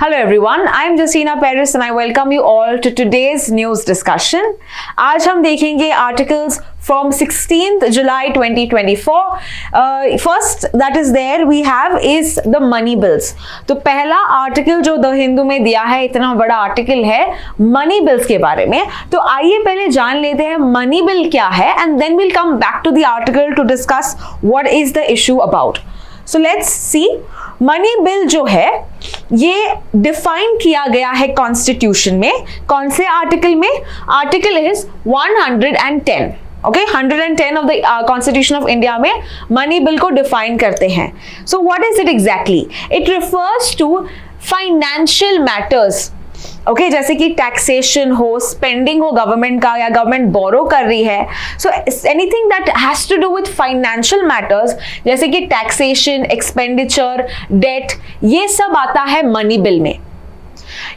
Hello everyone, I am Justina Paris and I welcome you all to today's news discussion. आज हम देखेंगे articles from 16th July 2024. First that is there we have is the money bills. तो पहला article जो the Hindu में दिया है, इतना बड़ा आर्टिकल है मनी बिल्स के बारे में. तो आइए पहले जान लेते हैं मनी बिल क्या है and then we'll come back to the article to discuss what is the issue about. So let's see. Money bill जो है ये डिफाइन किया गया है कॉन्स्टिट्यूशन में. कौन से आर्टिकल में? Article is 110. Okay, 110 of the constitution of India में मनी बिल को डिफाइन करते हैं. So what is it exactly? It refers to financial matters. Okay, जैसे कि टैक्सेशन हो, स्पेंडिंग हो गवर्नमेंट का, या गवर्नमेंट बोरो कर रही है. So anything that has to do with financial matters जैसे कि टैक्सेशन, एक्सपेंडिचर, डेट, ये सब आता है मनी बिल में.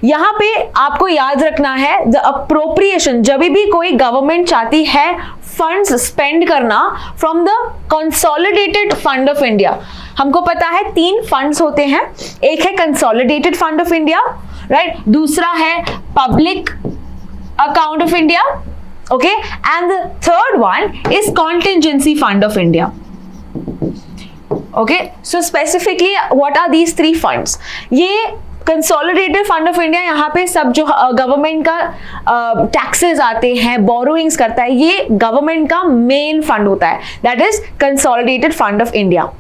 यहां पे आपको याद रखना है द अप्रोप्रिएशन. जब भी कोई गवर्नमेंट चाहती है फंड्स स्पेंड करना from the consolidated fund of India. हमको पता है 3 फंड्स होते हैं. एक है consolidated fund of India, right, दूसरा है public account of India, okay, and the third one is contingency fund of India. Okay, so specifically what are these 3 funds? ये कंसोलिडेटेड फंड ऑफ इंडिया, यहाँ पे सब जो गवर्नमेंट का taxes आते हैं, बोरोइंग्स करता है, ये गवर्नमेंट का मेन फंड होता है. That is consolidated fund of India.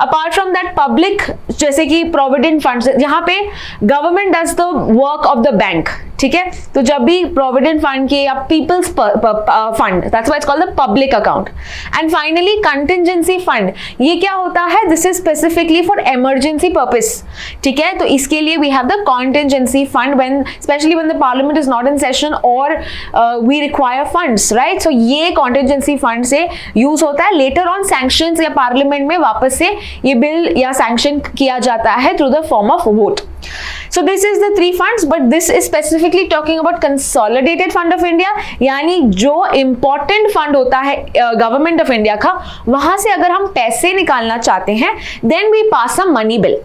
Apart from that public, जैसे कि प्रोविडेंट फंड, जहां पे government does the work of the bank. ठीक है, तो जब भी प्रोविडेंट फंड के या people's fund, that's why it's called the public account. And finally contingency fund, ये क्या होता है? This is specifically for emergency purpose. ठीक है, तो इसके लिए we have the contingency fund when specially when the parliament is not in session और वी रिक्वायर फंड्स, राइट. सो ये कंटिजेंसी फंड से यूज होता है. लेटर ऑन सैंक्शंस या पार्लियामेंट में वापस से ये बिल या सैंक्शन किया जाता है through the form of vote. So this is the 3 funds, but this is specifically talking about consolidated fund of India, यानी जो important fund होता है गवर्नमेंट ऑफ इंडिया का, वहां से अगर हम पैसे निकालना चाहते हैं then we pass a money bill.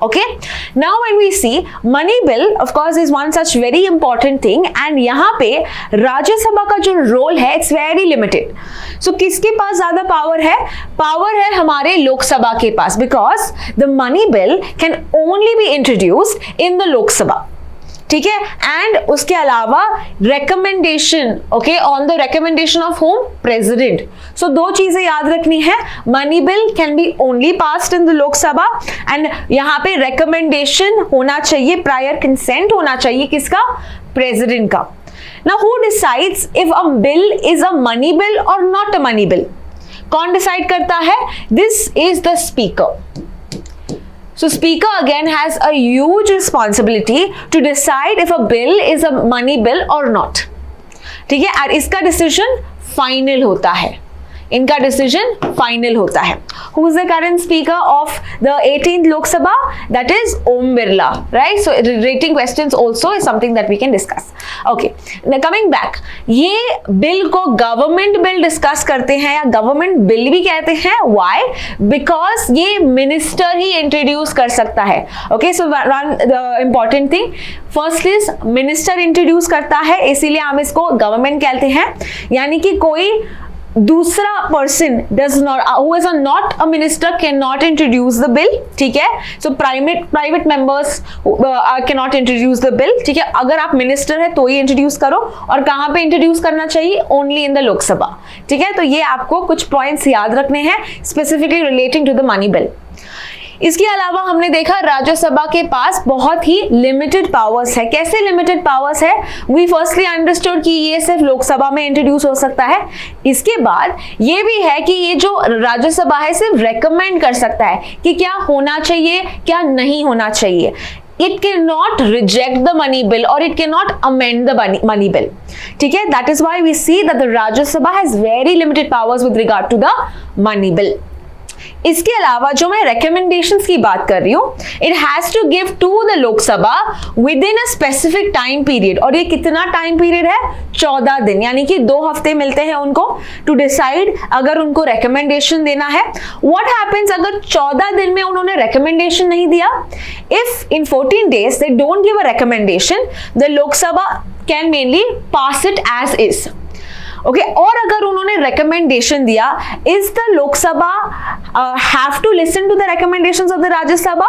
Okay, now when we see money bill of course is one such very important thing, and यहाँ पे राज्यसभा का जो रोल है it's very limited. So किसके पास ज्यादा पावर है? पावर है हमारे लोकसभा के पास, because the money bill can only be introduced in the Lok Sabha. ठीक है, एंड उसके अलावा recommendation, okay, on the recommendation of whom? President. So 2 चीजें याद रखनी है. Money bill can be only passed in the Lok Sabha, and यहाँ पे रिकमेंडेशन होना चाहिए, प्रायर कंसेंट होना चाहिए किसका? प्रेसिडेंट का. Now who decides if a bill is a money bill और नॉट अ मनी बिल? कौन डिसाइड करता है? This is the speaker. So speaker again has a huge responsibility to decide if a bill is a money bill or not. ठीक है, और इसका decision final होता है. इनका डिसीजन फाइनल होता है. Who is the current speaker of the 18th Lok Sabha? That is Om Birla, right? So rating questions also is something that we can discuss. Okay, now coming back, ये bill को government bill discuss करते हैं या government bill भी कहते हैं. Why? Because ये minister ही introduce कर सकता है. Okay, so one the important thing, first is minister introduce करता है, इसीलिए हम इसको गवर्नमेंट कहते हैं. यानी कि कोई दूसरा person does not who is not a minister cannot introduce the bill. ठीक है, so private members cannot introduce the bill. ठीक है, अगर आप मिनिस्टर है तो ही इंट्रोड्यूस करो. और कहां पे इंट्रोड्यूस करना चाहिए? Only in the Lok Sabha. ठीक है, तो ये आपको कुछ पॉइंट्स याद रखने हैं specifically relating to the money bill. इसके अलावा हमने देखा राज्यसभा के पास बहुत ही लिमिटेड पावर्स है. कैसे लिमिटेड पावर्स है? वी फर्स्टली अंडरस्टूड कि ये सिर्फ लोकसभा में इंट्रोड्यूस हो सकता है. इसके बाद ये भी है कि ये जो राज्यसभा है सिर्फ रेकमेंड कर सकता है कि क्या होना चाहिए, क्या नहीं होना चाहिए. It cannot reject the money bill or it cannot amend the money bill. ठीक है, that is why we see that the Rajya Sabha has very limited powers with regard to the money bill. इसके अलावा जो मैं recommendations की बात कर रही हूँ, it has to give to the लोक सभा within a specific time period, और ये कितना टाइम पीरियड है? 14 दिन, यानी कि 2 हफ्ते मिलते हैं उनको to decide अगर उनको recommendation देना है. What happens अगर 14 दिन में उन्होंने recommendation नहीं दिया? If in 14 days they don't give a recommendation, the लोक सभा can mainly pass it as is. Okay और अगर उन्होंने रिकमेंडेशन दिया, is the Lok Sabha have to listen to the recommendations of the Rajya Sabha?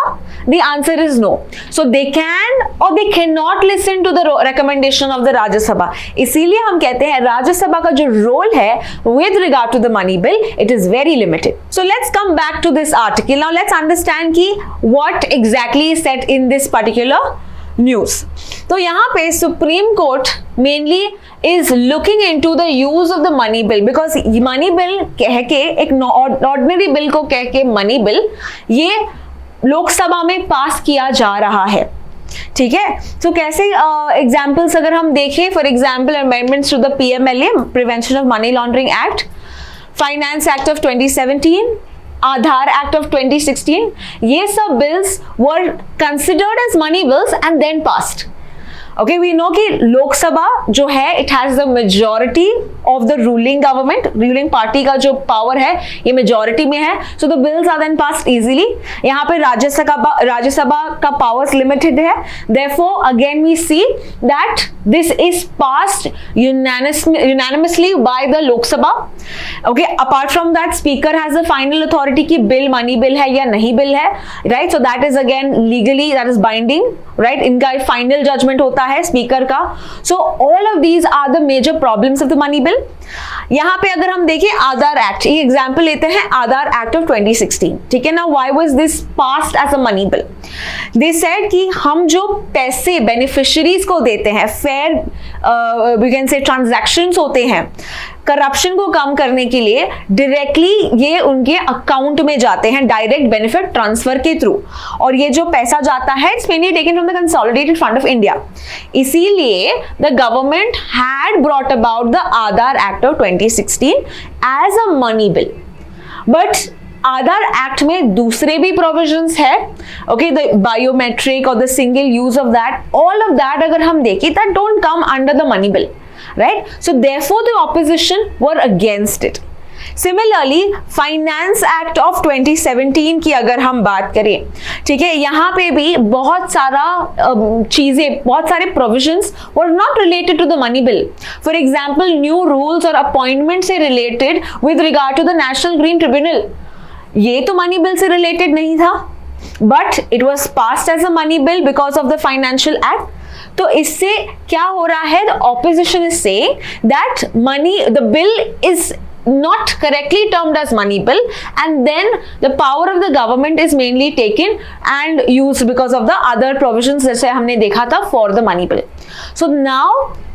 The answer is no. So they can or they can not listen to the recommendation of the Rajya Sabha. इसीलिए हम कहते हैं राज्यसभा का जो रोल है with regard to the money bill, it is very limited. So let's come back to this article. Now let's understand कि what exactly is said in this particular news. तो यहाँ पे supreme court mainly is looking into the use of the money bill, because money bill कह के एक ordinary bill को कह के मनी बिल ये लोकसभा में पास किया जा रहा है. ठीक है, तो कैसे एग्जाम्पल्स अगर हम देखें, for example amendments to the PMLA, prevention of money laundering act, finance act of 2017, Aadhaar act of 2016, ये सब bills were considered as money bills and then passed. Okay, we know कि लोकसभा जो है it has the majority of the ruling government, ruling party का जो power है ये majority में है, so the bills are then passed easily. यहाँ पे राज्यसभा का पावर्स लिमिटेड है, therefore again we see that this is passed unanimously by the Lok Sabha. Okay, apart from that speaker has the final authority कि bill money bill है या नहीं bill है, right. So that is again legally that is binding, right. इनका final judgment होता है speaker का. So all of these are the major problems of the money bill. यहां पे अगर हम देखें आधार एक्ट, ये एग्जांपल लेते हैं आधार एक्ट ऑफ 2016. ठीक है ना, why was this passed as a money bill? They said कि हम जो पैसे बेनिफिशियरीज को देते हैं, fair we can say transactions होते हैं, करप्शन को कम करने के लिए डायरेक्टली ये उनके अकाउंट में जाते हैं डायरेक्ट बेनिफिट ट्रांसफर के थ्रू, और ये जो पैसा जाता है it's mainly taken from the consolidated fund of India. इसीलिए the government had brought about the Aadhaar act of 2016 as a money bill. But Aadhaar act में दूसरे भी प्रोविजंस है, ओके, द बायोमेट्रिक और the single use of that, all of that अगर हम देखें that don't come under the money bill, right? So therefore the opposition were against it. Similarly, Finance Act of 2017 की अगर हम बात करें, ठीक है, यहाँ पे भी बहुत सारा चीजें, बहुत सारे provisions were not related to the money bill. For example, new rules और appointment से related with regard to the National Green Tribunal, ये तो money bill से related नहीं था, but it was passed as a money bill because of the Financial Act. तो इससे क्या हो रहा है? The opposition is saying that the bill is not correctly termed as money bill, and then the power of the government is mainly taken and used because of the other provisions जैसे हमने देखा था for the money bill. So now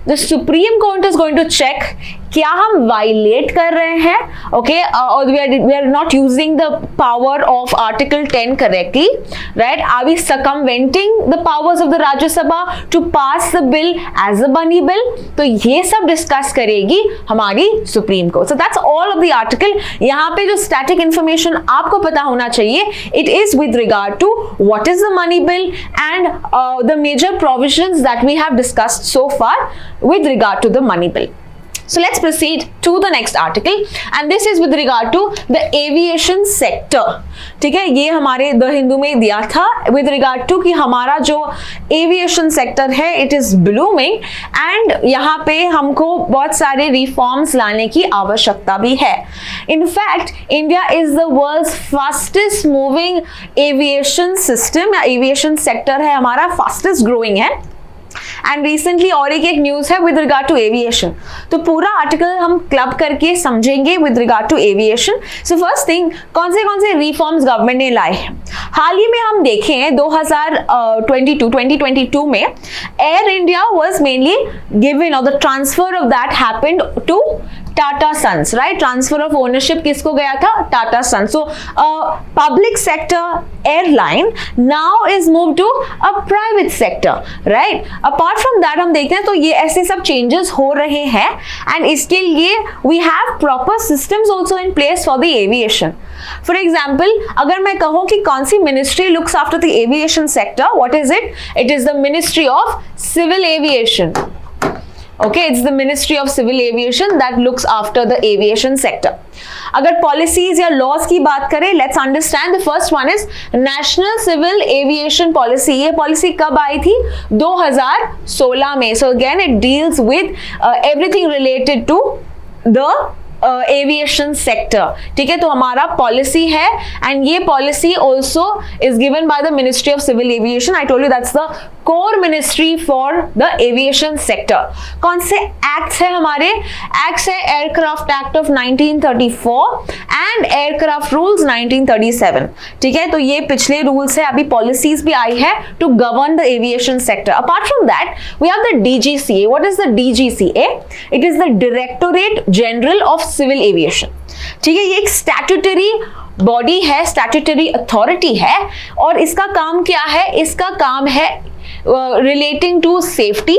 the Supreme Court is going to check क्या हम violet कर रहे हैं, okay, और we are not using the power of Article 10 correctly, right? Are we circumventing the powers of the Rajya Sabha to pass the bill as a money bill? तो ये सब discuss करेगी हमारी supreme court. So that's all of the article. यहाँ पे जो static information आपको पता होना चाहिए, it is with regard to what is the money bill and the major provisions that we have discussed so far with regard to the money bill. So let's proceed to the next article, and this is with regard to the aviation sector. ठीक है, ये हमारे the Hindu में दिया था with regard to कि हमारा जो aviation sector है it is blooming, and यहाँ पे हमको बहुत सारे reforms लाने की आवश्यकता भी है. In fact, India is the world's fastest moving aviation system, या aviation sector है हमारा fastest growing है. एंड रिसेंटली और एक न्यूज है विद रिगार्ड टू एविएशन. तो पूरा आर्टिकल हम क्लब करके समझेंगे with regard to aviation. So first thing, कौन से रिफॉर्म्स गवर्नमेंट ने लाए हैं. हाल ही में हम देखें 2022 में Air India was mainly given, और the transfer of that happened to Tata sons, right, transfer of ownership किसको गया था, Tata sons. So public sector airline now is move to a private sector, right. Apart from that हम देखते हैं तो ये ऐसे सब चेंजेस हो रहे हैं एंड इसके लिए we have proper systems also in place for the aviation. For example अगर मैं कहूं कि कौन सी ministry looks after the aviation sector, what is it, it is the ministry of civil aviation. Okay, it's the Ministry of Civil Aviation that looks after the aviation sector. अगर policies या laws की बात करें, let's understand the first one is National Civil Aviation Policy. ये policy कब आई थी, 2016 में. So again it deals with everything related to the aviation sector. ठीक है, तो हमारा पॉलिसी है एंड ये policy also is given by the ministry of civil aviation. I told you that's the core ministry for the aviation sector. कौन से acts है हमारे, एक्ट्स है aircraft act of 1934 and aircraft rules 1937. ठीक है, तो ये पिछले रूल्स है, अभी पॉलिसीज भी आई है to govern the aviation sector. Apart from that we have the DGCA. What is the DGCA? It is the directorate general of civil aviation. ठीक है, ये एक स्टैट्यूटरी बॉडी है, स्टैट्यूटरी अथॉरिटी है और इसका काम क्या है, इसका काम है relating to safety,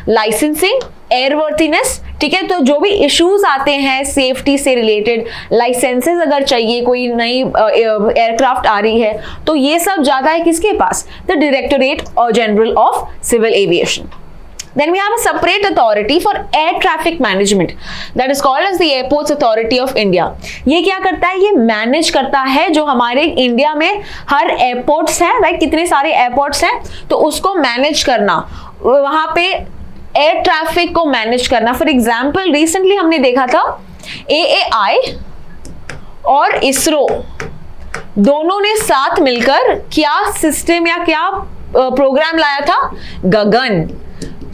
licensing, airworthiness. ठीक है, तो जो भी इश्यूज आते हैं सेफ्टी से रिलेटेड, लाइसेंसेस अगर चाहिए, कोई नई एयरक्राफ्ट आ रही है तो ये सब ज्यादा है किसके पास, the directorate general of civil aviation. Then we have a separate authority for air traffic management that is called as the Airports Authority of India. ये क्या करता है, ये मैनेज करता है जो हमारे इंडिया में हर एयरपोर्ट्स हैं, राइट, कितने सारे एयरपोर्ट्स हैं, तो उसको मैनेज करना, वहां पे एयर ट्रैफिक को मैनेज करना. फॉर एग्जाम्पल रिसेंटली हमने देखा था AAI और इसरो दोनों ने साथ मिलकर क्या सिस्टम या क्या प्रोग्राम लाया था, गगन.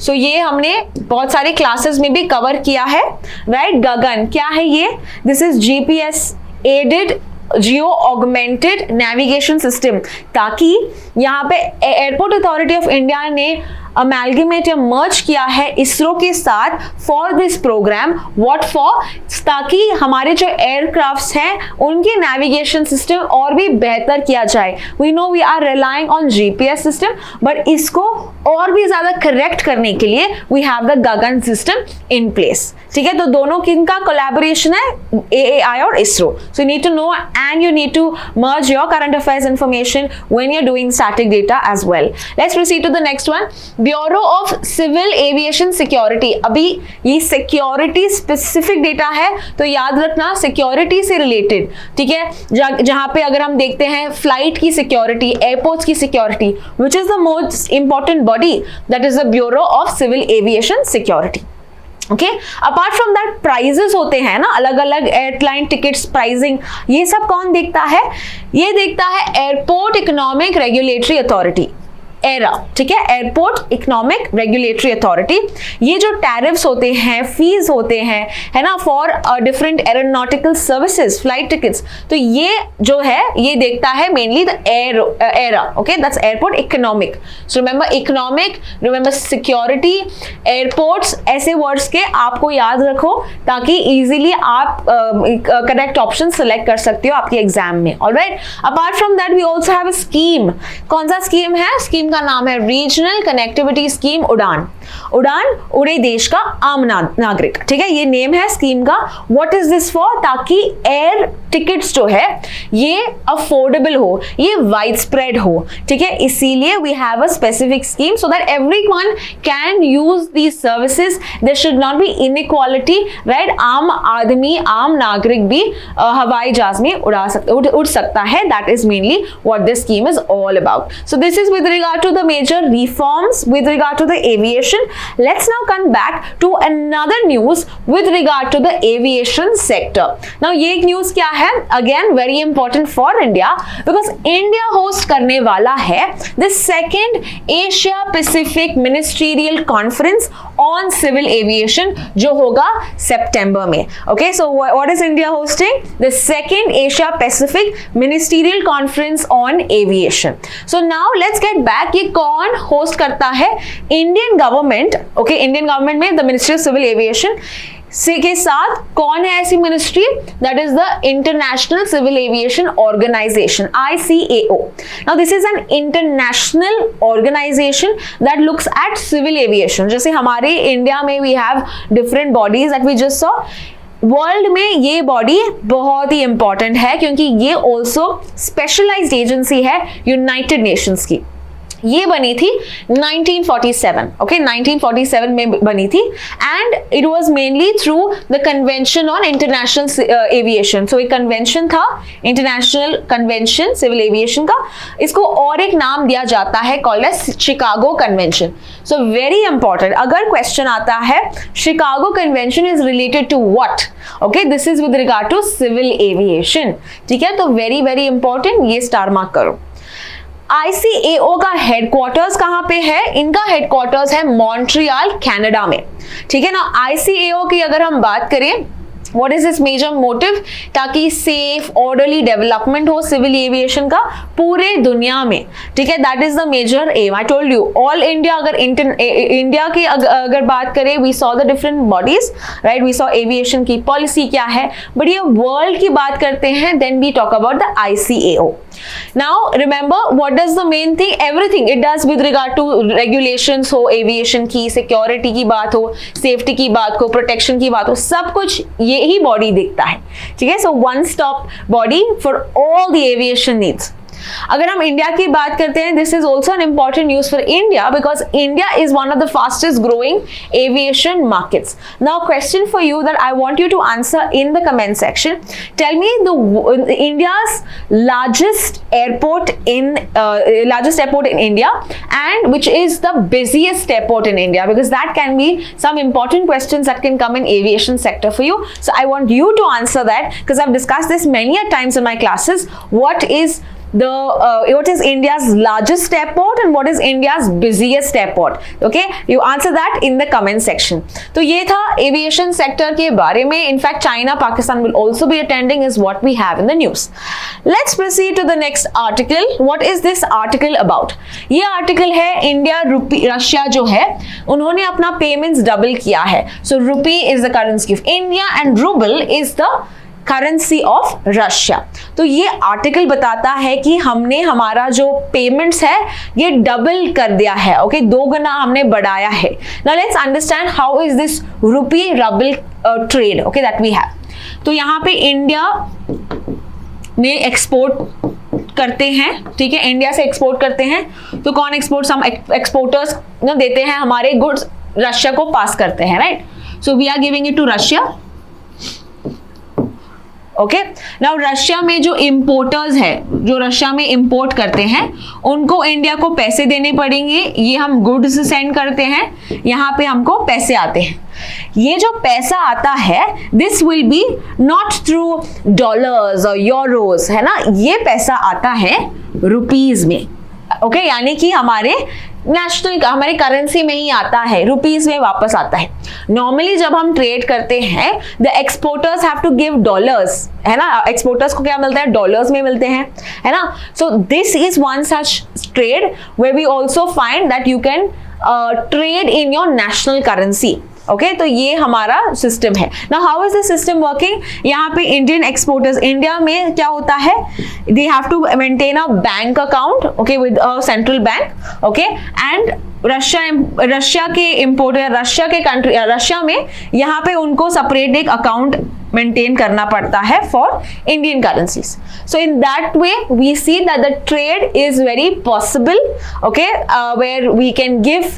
सो ये हमने बहुत सारे क्लासेस में भी कवर किया है, राइट. गगन क्या है ये, this is GPS added geo augmented navigation system, ताकि यहाँ पे एयरपोर्ट अथॉरिटी ऑफ इंडिया ने अमेलगेमेट या मर्ज किया है इसरो के साथ for this program. What for, ताकि हमारे जो एयरक्राफ्ट्स हैं उनके नेविगेशन सिस्टम और भी बेहतर किया जाए. We know we are relying on GPS system, but इसको और भी ज्यादा करेक्ट करने के लिए we have the Gagan system in place. ठीक है, तो दोनों किनका कोलैबोरेशन है, AAI और ISRO. So you need to know and you need to merge your current affairs information when you are doing static data as well. Let's proceed to the next one, bureau of civil aviation security. अभी ये security specific data है तो याद रखना security से related. ठीक है, जहां पे अगर हम देखते हैं फ्लाइट की सिक्योरिटी, एयरपोर्ट्स की security, which is the most important body, that is the bureau of civil aviation security. Okay, apart from that prizes होते हैं ना, अलग अलग एयरलाइन टिकट्स प्राइसिंग, ये सब कौन देखता है, ये देखता है airport economic regulatory authority, era. ठीक है, एयरपोर्ट इकोनॉमिक रेगुलेटरी अथॉरिटी. ये जो टैरिफ्स होते हैं, फीस होते हैं, है ना, for different aeronautical services, flight tickets, तो ये जो है ये देखता है mainly the era. Okay, that's airport economic. So remember economic, remember security, airports, ऐसे वर्ड्स के आपको याद रखो ताकि इजीली आप करेक्ट ऑप्शन सेलेक्ट कर सकते हो आपके एग्जाम में. Alright, apart from that we also have a scheme. कौन सा स्कीम है, स्कीम का नाम है रीजनल कनेक्टिविटी स्कीम उड़ान. उड़ान, उड़े देश का आम नागरिक. ठीक है, ये नेम है स्कीम का. व्हाट इज दिस फॉर, ताकि एयर टिकट्स जो है ये अफोर्डेबल हो, ये वाइड स्प्रेड हो. ठीक है, इसीलिए we have a specific scheme so that everyone can use these services. There should not be inequality, right. आम आदमी, आम नागरिक भी हवाई जहाज में उड़ सकता है. That is mainly what this scheme is all about. So this is with regard to the major reforms with regard to the aviation. Let's now come back to another news with regard to the aviation sector. Now ये एक news क्या है, again very important for India because India host करने वाला है the second Asia Pacific Ministerial Conference on Civil Aviation जो होगा सितंबर में. Okay, so what is India hosting? The second Asia Pacific Ministerial Conference on Aviation. So now let's get back. ये कौन host करता है, Indian government. Okay, Indian government में the ministry of civil aviation के साथ कौन है ऐसी ministry? That is the international civil aviation organisation, ICAO. Now this is an international organisation that looks at civil aviation. जैसे हमारे इंडिया में we have different bodies that we just saw. World में ये बॉडी बहुत ही important है क्योंकि ये ऑल्सो स्पेशलाइज्ड एजेंसी है यूनाइटेड नेशंस की. ये बनी थी 1947. ओके 1947 में बनी थी and it was mainly through the convention on international aviation. So एक कन्वेंशन था, इंटरनेशनल कन्वेंशन सिविल एविएशन का. इसको और एक नाम दिया जाता है called as Chicago convention. So very important, अगर क्वेश्चन आता है Chicago convention is related to what? Okay this is with regard to civil aviation. ठीक है, तो वेरी वेरी इंपॉर्टेंट, ये स्टार मार्क करो. ICAO का हेडक्वार्टर्स कहां पे है? इनका हेडक्वार्टर्स है मॉन्ट्रियल कनाडा में. ठीक है ना. ICAO की अगर हम बात करें, what is this major motive? ताकि सेफ ऑर्डरली डेवलपमेंट हो सिविल एविएशन का पूरे दुनिया में. ठीक है, that is the major aim. I told you all India. अगर इंडिया की अगर बात करें, we saw the different bodies, right. We saw aviation की पॉलिसी क्या है, बट ये वर्ल्ड की बात करते हैं, then we talk about the ICAO. Now remember what does the main thing? Everything it does with regard to regulations हो, aviation की, सिक्योरिटी की बात हो, सेफ्टी की बात हो, प्रोटेक्शन की बात हो, सब कुछ ये ही बॉडी देखता है. ठीक है, so one stop body for all the aviation needs. अगर हम इंडिया की बात करते हैं, this is also an important news for India because India is one of the fastest growing aviation markets. Now question for you that I want you to answer in the comment section. Tell me the India's largest airport in India and which is the busiest airport in India, because that can be some important questions that can come in aviation sector for you. So I want you to answer that because I've discussed this many a times in my classes. What is India's largest airport and what is India's busiest airport? Okay, you answer that in the comment section. तो ये था aviation sector के बारे में. In fact, China, Pakistan will also be attending is what we have in the news. Let's proceed to the next article. What is this article about? ये article है India Russia जो है उन्होंने अपना payments double किया है. So rupee is the currency of India and ruble is the currency of Russia. तो ये आर्टिकल बताता है कि हमने हमारा जो पेमेंट्स है ये डबल कर दिया है. ओके, 2 गुना हमने बढ़ाया है. Now let's understand how is this rupee rouble trade, okay, that we have. तो यहाँ पे इंडिया ने एक्सपोर्ट करते हैं. ठीक है, इंडिया से एक्सपोर्ट करते हैं. तो कौन एक्सपोर्ट? हम एक्सपोर्टर्स देते हैं हमारे गुड्स, रशिया को पास करते हैं, right. So we are giving it to Russia. Okay, now Russia में जो इंपोर्टर्स है, जो रशिया में इंपोर्ट करते हैं, उनको इंडिया को पैसे देने पड़ेंगे. ये हम गुड्स सेंड करते हैं, यहाँ पे हमको पैसे आते हैं. ये जो पैसा आता है this will be not through dollars और यूरोस, है ना. ये पैसा आता है रुपीज में. ओके, यानी कि हमारे नेशनल हमारे करेंसी में ही आता है, रुपीज में वापस आता है. नॉर्मली जब हम ट्रेड करते हैं the exporters have to give dollars, है ना. एक्सपोर्टर्स को क्या मिलता है? डॉलर्स में मिलते हैं, है ना. So this is one such trade where we also find that you can trade in your national currency. Okay, तो ये हमारा सिस्टम है. Now how is the system working? यहाँ पे इंडियन एक्सपोर्टर्स, इंडिया में क्या होता है, they have to maintain a bank account, okay, with a central bank. Okay, and Russia के इंपोर्टर, रशिया में यहाँ पे उनको सेपरेट एक अकाउंट मेंटेन करना पड़ता है for Indian currencies. So in that way we see that the trade is very possible, okay, where we can give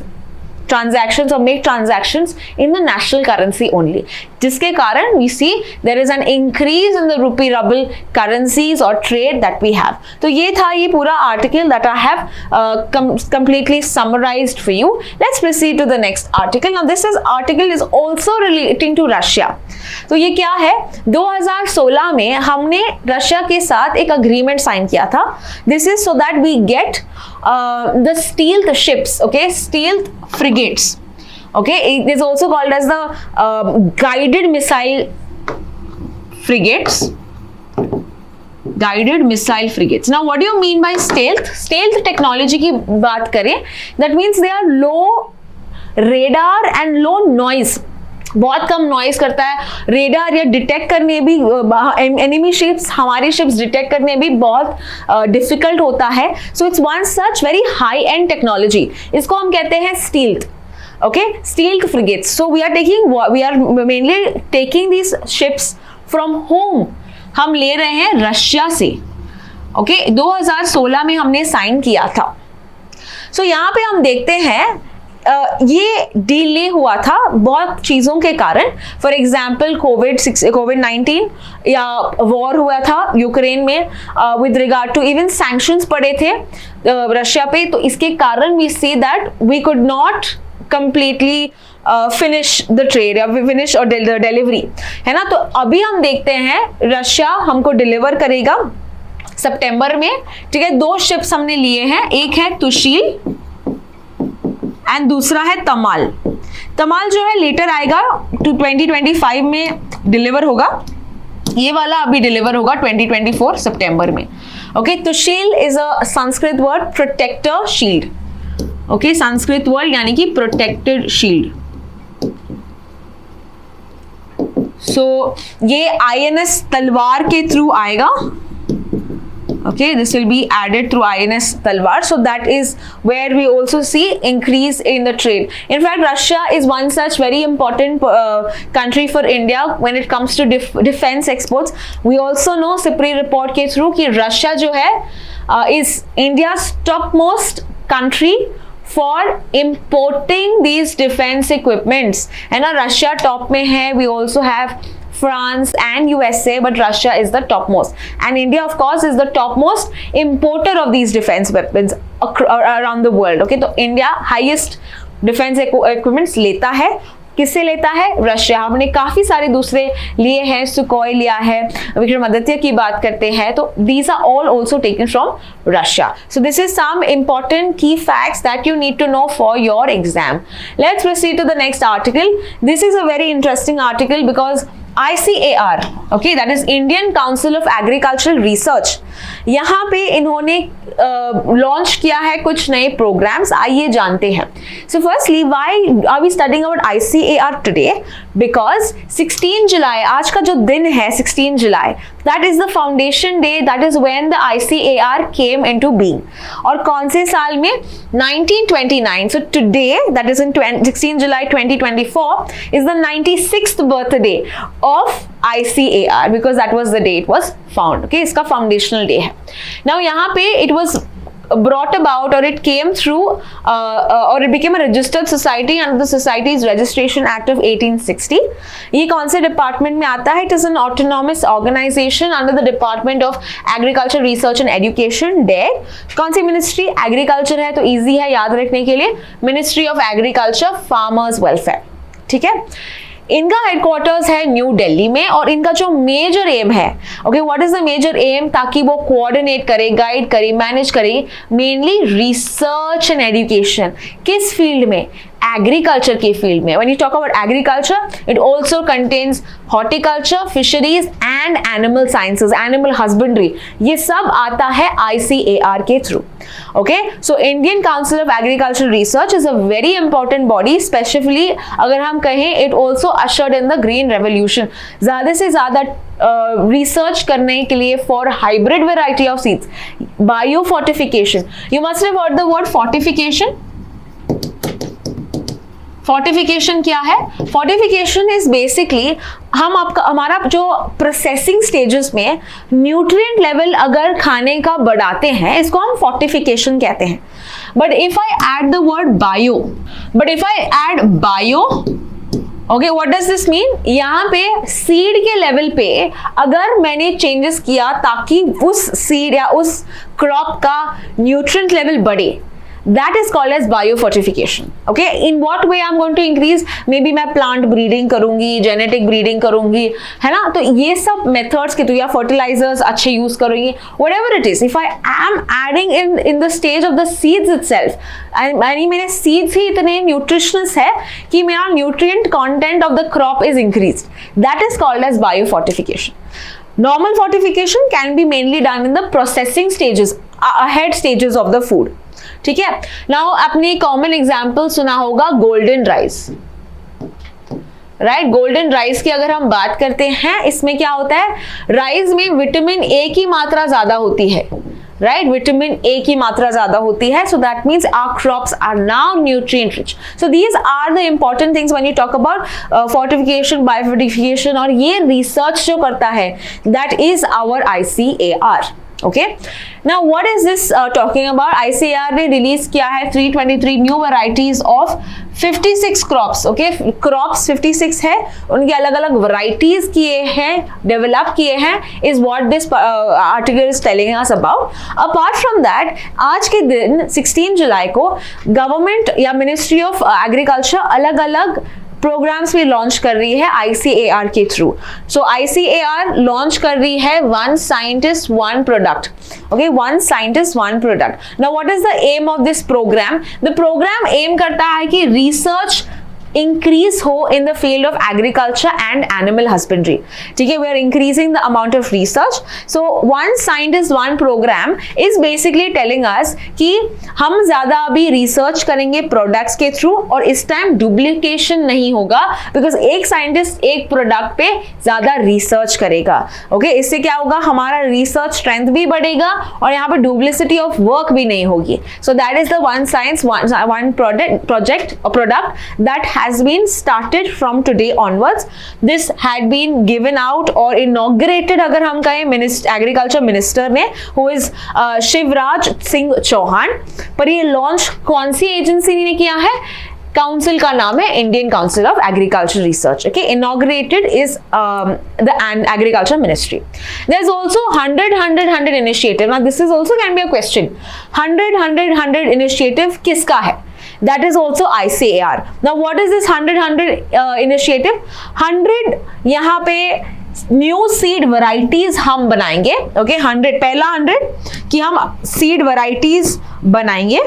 transactions or make transactions in the national currency only, जिसके कारण we see there is an increase in the rupee ruble currencies or trade that we have. तो ये था ये पूरा article that I have completely summarized for you. Let's proceed to the next article. Now this article is also relating to Russia. तो ये क्या है? 2016 में हमने रशिया के साथ एक agreement साइन किया था. This is so that we get the stealth ships, okay, stealth frigates. Okay, it is also called as the guided missile frigates. Guided missile frigates. Now, what do you mean by stealth? Stealth technology की बात करें, that means they are low radar and low noise. बहुत कम noise करता है, radar या detect करने भी, enemy ships, हमारी शिप्स डिटेक्ट करने भी बहुत डिफिकल्ट होता है. So it's one such very high and technology. इसको हम कहते हैं stealth. Okay, stealth frigates. So we are mainly taking these ships from whom? हम ले रहे हैं रशिया से. Okay, 2016 में हमने साइन किया था. So यहाँ पे हम देखते हैं ये डिले हुआ था बहुत चीज़ों के कारण. फॉर एग्जाम्पल कोविड-19 या वॉर हुआ था यूक्रेन में, with regard to even sanctions पड़े थे रशिया पे. तो इसके कारण we see that we could not completely finish the trade या finish और डिलीवरी, है ना. तो अभी हम देखते हैं रशिया हमको डिलीवर करेगा सितंबर में. ठीक है, 2 शिप्स हमने लिए हैं, एक है तुशील एंड दूसरा है तमाल. तमाल जो है लेटर आएगा, 2025 में डिलीवर होगा. ये वाला अभी डिलीवर होगा 2024 सितंबर में. Okay, Tushil is a Sanskrit word, protector shield. Okay, Sanskrit word यानी कि प्रोटेक्टेड शील्ड. सो ये INS तलवार के थ्रू आएगा. Okay, this will be added through INS Talwar. So that is where we also see increase in the trade. In fact, Russia is one such very important country for India when it comes to defense exports. We also know SIPRI report के through कि Russia जो है is India's topmost country for importing these defense equipments. है ना, Russia top में है. We also have France and USA, but Russia is the topmost, and India of course is the topmost importer of these defense weapons around the world. Okay, तो India highest defense equipments लेता है. किससे लेता है? Russia. हमने काफी सारे दूसरे लिए हैं, सुकोई लिया है, विक्रमादित्य की बात करते हैं, तो these are all also taken from Russia. So this is some important key facts that you need to know for your exam. Let's proceed to the next article. This is a very interesting article because ICAR, okay, that is Indian Council of Agricultural Research, यहाँ पे इन्होंने launch किया है कुछ नए programmes. आइए जानते हैं. So firstly, why are we studying about ICAR today? Because 16 July, आज का जो दिन है 16 July, that is the foundation day, that is when the ICAR came into being. और कौन से साल में? 1929. So today, that is in 16 July 2024, is the 96th birthday of ICAR because that was the day it was found. Okay, इसका foundational day है. Now यहाँ पे it was brought about or it came through or it became a registered society under the Societies Registration Act of 1860. ये कौन से department में आता है? It is an autonomous organization under the Department of Agriculture, Research and Education, DARE. कौन सी ministry? Agriculture है, तो इजी है याद रखने के लिए. Ministry of agriculture, farmers welfare. ठीक है, इनका हेडक्वार्टर्स है न्यू दिल्ली में. और इनका जो मेजर एम है, okay, what is the major aim? ताकि वो कोऑर्डिनेट करे, गाइड करे, मैनेज करे मेनली रिसर्च एंड एजुकेशन. किस फील्ड में? एग्रीकल्चर के फील्ड में. When you talk about agriculture, it also contains horticulture, fisheries and animal sciences, animal husbandry. ये सब आता है ICAR के through. Okay, so Indian council of agriculture research is a very important body. Specifically अगर हम कहें, it also ushered in the green revolution. ज्यादा से ज्यादा रिसर्च करने के लिए for hybrid variety of seeds, bio fortification. You must have heard the word fortification. Fortification क्या है? फोर्टिफिकेशन इज बेसिकली हमारा जो प्रोसेसिंग स्टेजेस में न्यूट्रिएंट लेवल अगर खाने का बढ़ाते हैं, इसको हम फोर्टिफिकेशन कहते हैं. But if I add the word bio, okay, what does this mean? यहाँ पे सीड के लेवल पे अगर मैंने चेंजेस किया ताकि उस सीड या उस क्रॉप का न्यूट्रिएंट लेवल बढ़े, that is called as biofortification. Okay, in what way I'm going to increase? Maybe मैं plant breeding करूंगी, genetic breeding करूंगी, है ना. तो ये सब methods के, तो या fertilizers अच्छे use करूंगी, whatever it is. If I am adding in the stage of the seeds itself, यानी मेरे seeds ही इतने nutritious है कि मेरा nutrient content of the crop is increased. That is called as biofortification. Normal fortification can be mainly done in the processing stages, ahead stages of the food. ठीक है. Now आपने common example सुना होगा golden rice. Right. Golden rice की अगर हम बात करते हैं, इसमें क्या होता है, राइस में विटामिन ए की मात्रा ज्यादा होती है, राइट, विटामिन ए की मात्रा ज्यादा होती है, so that means our crops are now nutrient rich. So these are the important things when you talk about fortification, biofortification, और ये रिसर्च जो करता है that is our ICAR। Okay, now what is this talking about? ICAR ने release किया है 323 new varieties of 56 crops. Okay, crops 56 है, उनके अलग अलग वैरायटीज किए हैं, डेवलप किए हैं, is what this article is telling us about. Apart from that, आज के दिन 16 जुलाई को गवर्नमेंट या मिनिस्ट्री ऑफ एग्रीकल्चर अलग अलग प्रोग्राम्स भी लॉन्च कर रही है ICAR के थ्रू। सो ICAR लॉन्च कर रही है one scientist one product. Okay, one scientist one product. Now what is the aim of this program? The program aim करता है कि रिसर्च increase हो in the field of agriculture and animal husbandry। ठीक है, we are increasing the amount of research। So one scientist one program is basically telling us कि हम ज्यादा अभी रिसर्च करेंगे प्रोडक्ट्स के थ्रू, और इस टाइम डुप्लीकेशन नहीं होगा, बिकॉज एक साइंटिस्ट एक प्रोडक्ट पे ज्यादा रिसर्च करेगा। ओके, इससे क्या होगा, हमारा रिसर्च स्ट्रेंथ भी बढ़ेगा और यहाँ पे डुप्लिसिटी ऑफ वर्क भी नहीं होगी। सो that is the one science one product that has been started from today onwards। This had been given out or inaugurated, अगर हम कहें, एग्रीकल्चर मिनिस्टर ने, who is शिवराज सिंह चौहान। पर ये लॉन्च कौन सी एजेंसी ने किया है? काउंसिल का नाम है Indian council of agriculture research. Okay, inaugurated is the agriculture ministry. There is also 100-100-100 initiative. Now this is also can be a question, 100-100-100 initiative किसका है? That is also ICAR। Now what is this 100-100 initiative? 100 यहाँ पे new seed varieties हम बनाएंगे। Okay, 100, पहला 100 कि हम seed varieties बनाएंगे।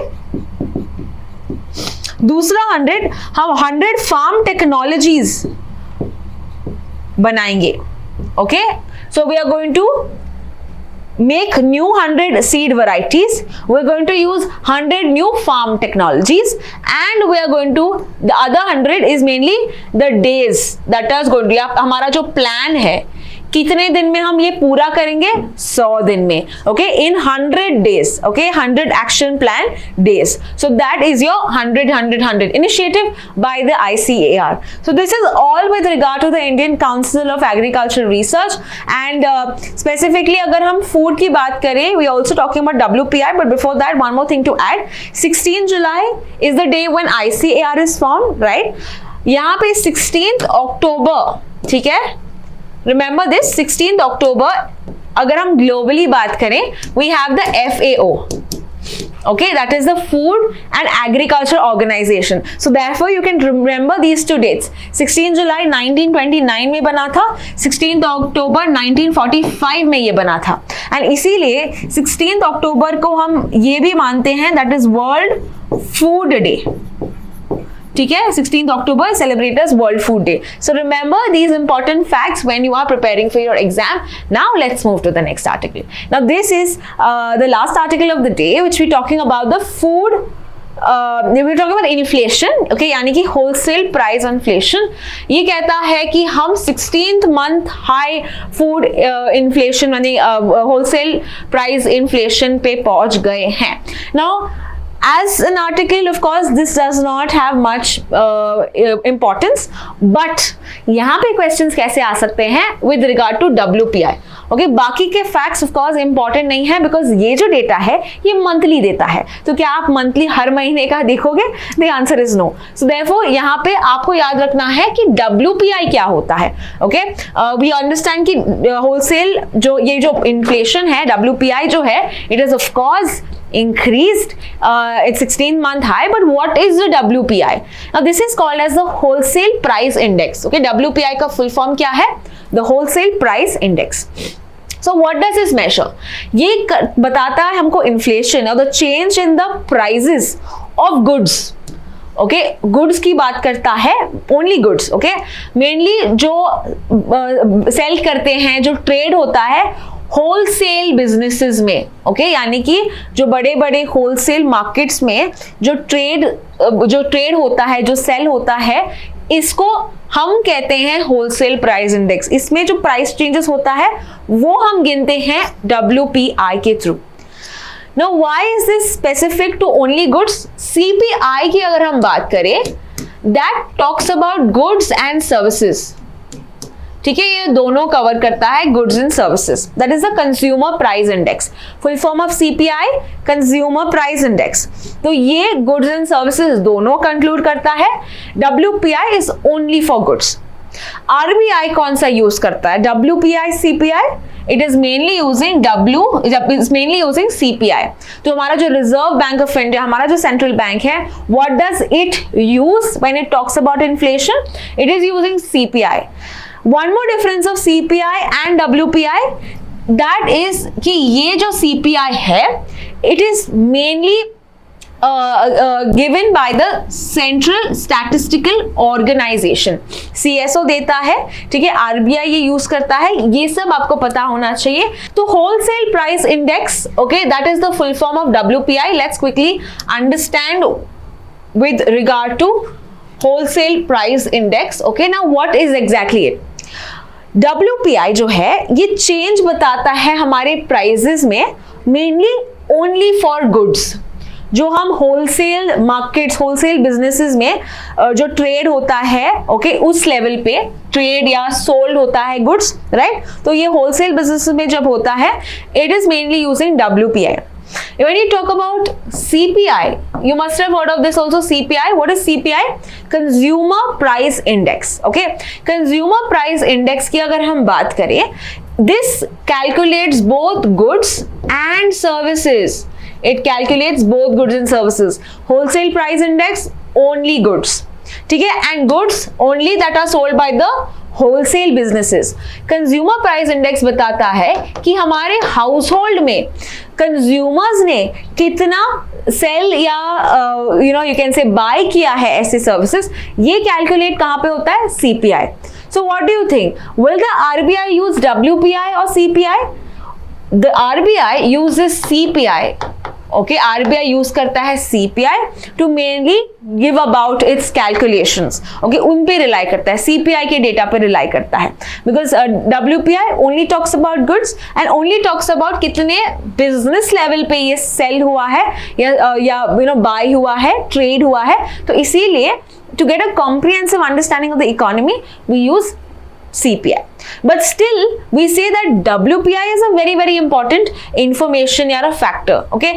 दूसरा 100 हम 100 फार्म टेक्नोलॉजीज बनाएंगे। Okay, so we are going to make new 100 seed varieties, we're going to use 100 new farm technologies, and we are going to, the other 100 is mainly the days that is going to, हमारा जो plan है कितने दिन में हम ये पूरा करेंगे? 100 दिन में। Okay, in 100 days। Okay, 100 action plan days. So that is your 100-100-100 initiative by the ICAR। So this is all with regard to the Indian council of agriculture research. And specifically अगर हम फूड की बात करें, we are also talking about WPI, but before that one more thing to add, 16 July is the day when ICAR is formed, right. यहाँ पे 16 अक्टूबर, ठीक है, remember this, 16 अक्टूबर अगर हम ग्लोबली बात करें, we have the FAO। okay, that is the Food and Agriculture Organization। so therefore you can remember these two dates। 16 जुलाई 1929 में बना था, 16 अक्टूबर 1945 में ये बना था, एंड इसीलिए 16 अक्टूबर को हम ये भी मानते हैं that is world food day. ठीक है, 16th October celebrated as World Food Day। So remember these important facts when you are preparing for your exam। Now let's move to the next article। Now this is the last article of the day, which we're talking about the food। we're talking about inflation। okay, यानी कि wholesale price inflation। ये कहता है कि हम 16th month high food inflation यानी wholesale price inflation पे पहुंच गए हैं। Now as an article, of course, this does not have much importance, but यहाँ पे questions कैसे आ सकते हैं with regard to WPI। okay, बाकी के facts of course important नहीं है, because ये जो data है ये monthly देता है, तो क्या आप monthly हर महीने का देखोगे? The answer is no। so therefore यहाँ पे आपको याद रखना है कि WPI क्या होता है। okay, we understand कि wholesale जो ये जो inflation है, WPI जो है, it is of course increased, it's 16-month high, but what is the WPI? now this is called as the wholesale price index। okay, WPI का full form क्या है? the wholesale price index। so what does this measure? ये बताता है हमको inflation और the change in the prices of goods। Okay, goods की बात करता है, ओनली गुड्स। ओके, मेनली जो सेल करते हैं, जो ट्रेड होता है, होलसेल बिजनेसेस में, ओके, यानी कि जो बड़े बड़े होलसेल मार्केट्स में जो ट्रेड होता है, जो सेल होता है, इसको हम कहते हैं होलसेल प्राइस इंडेक्स। इसमें जो प्राइस चेंजेस होता है वो हम गिनते हैं WPI के through. Now why is this specific to only goods? CPI की अगर हम बात करें, that talks about goods and services, ठीक है, ये दोनों कवर करता है, goods and services. That is the consumer price index, full form of CPI, consumer price index. तो ये गुड्स एंड सर्विसेज दोनों कंक्लूड करता है। WPI is only for goods. RBI कौन सा यूज करता है? WPI, CPI? It is mainly using CPI। तो हमारा जो रिजर्व बैंक ऑफ इंडिया, हमारा जो सेंट्रल बैंक है, what does it use when it talks about inflation? It is using CPI। One more difference of CPI and WPI, that is कि ये जो CPI है, it is mainly given by the Central Statistical Organization, CSO देता है, ठीक है, RBI ये use करता है, ये सब आपको पता होना चाहिए। तो Wholesale Price Index, okay, that is the full form of WPI. Let's quickly understand with regard to Wholesale Price Index. Okay, now what is exactly it? WPI जो है ये चेंज बताता है हमारे प्राइजेस में, मेनली ओनली फॉर गुड्स। जो हम wholesale markets, wholesale businesses में जो ट्रेड होता है, ओके, उस लेवल पे ट्रेड या सोल्ड होता है गुड्स, राइट? तो ये होलसेल बिजनेस में जब होता है, it is mainly using WPI. When you talk about CPI, you must have heard of this also. CPI, what is CPI? Consumer Price Index. Okay, Consumer Price Index की अगर हम बात करें, this calculates both goods and services. It calculates both goods and services. Wholesale Price Index only goods, ठीक है, and goods only that are sold by the wholesale businesses. Consumer price index बताता है कि हमारे हाउस होल्ड में consumers ने कितना cell या यू कैन से बाय किया है ऐसे सर्विसेज, ये कैलकुलेट कहां पे होता है? CPI। So what do you think, will the RBI use WPI और CPI? The RBI uses CPI. Okay, RBI use करता है CPI to mainly give about its calculations. Okay, उन पे रिलाई करता है, CPI के डेटा पे रिलाई करता है, because WPI only talks about goods and only talks about कितने बिजनेस लेवल पे ये सेल हुआ है या बाय हुआ है, ट्रेड हुआ है। तो इसीलिए to get a comprehensive understanding of the economy we use CPI. But still we say that WPI is a very very important information या factor. Okay,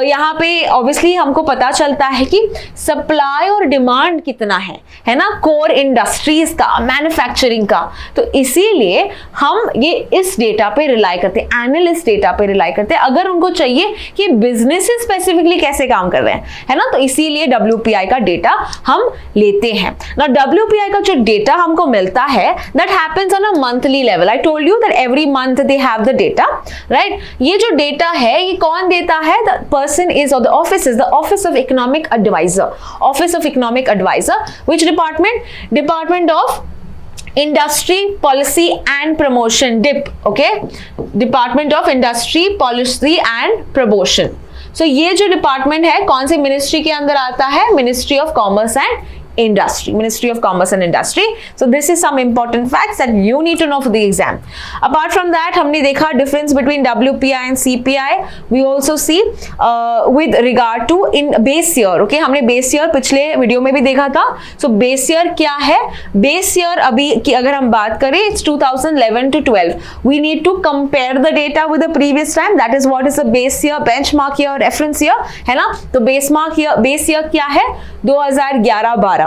यहाँ पे obviously हमको पता चलता है कि सप्लाई और डिमांड कितना है ना, कोर इंडस्ट्रीज का, मैन्युफैक्चरिंग का। तो इसीलिए हम ये इस डेटा पे रिलाई करते हैं, एनालिस्ट डेटा पे रिलाई करते हैं, अगर उनको चाहिए कि बिजनेसेस स्पेसिफिकली कैसे काम कर रहे हैं, है ना, तो इसीलिए WPI का डेटा हम लेते हैं ना। WPI का जो डेटा हमको मिलता है, that happens on a monthly level. I told you that every month they have the data, right? ये जो डेटा है ये कौन देता है? The person is, or the office is the Office of Economic Advisor. Office of Economic Advisor, which department? Department of Industry Policy and Promotion, DIP. Okay, Department of Industry Policy and Promotion. So ये जो department है कौन से ministry के अंदर आता है? Ministry of commerce and industry, Ministry of Commerce and Industry. So this is some important facts that you need to know for the exam. Apart from that, हमने देखा difference between WPI and CPI. We also see with regard to in base year. Okay, हमने base year पिछले video में भी देखा था. So base year क्या है? Base year अभी की अगर हम बात करें, it's 2011 to 12. We need to compare the data with the previous time. That is what is the base year, benchmark year, reference year, है ना? तो base year क्या है? 2011-12.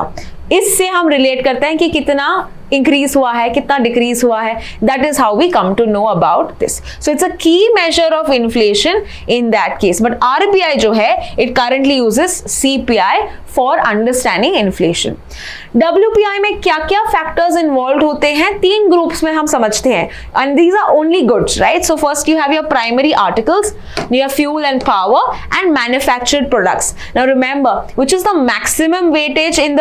इससे हम रिलेट करते हैं कि कितना इंक्रीज हुआ है, कितना डिक्रीज हुआ है। That is how we come to know about this. So it's a key measure of inflation in that case. But RBI जो है, it currently uses CPI for understanding inflation. WPI में क्या क्या फैक्टर्स इन्वॉल्व होते हैं? 3 groups में हम समझते हैं, and these are only goods, right? So first you have your primary articles, you have fuel and power and manufactured products. Now remember, which is the maximum weightage in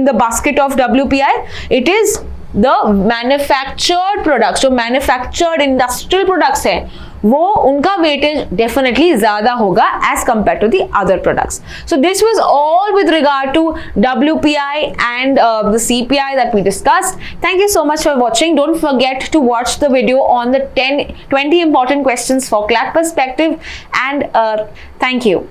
the basket of WPI? It is the manufactured products, जो manufactured industrial products हैं, वो उनका weightage definitely ज्यादा होगा as compare to the other products. So this was all with regard to WPI and the CPI that we discussed. Thank you so much for watching. Don't forget to watch the video on the 20 important questions for CLAT perspective, and thank you.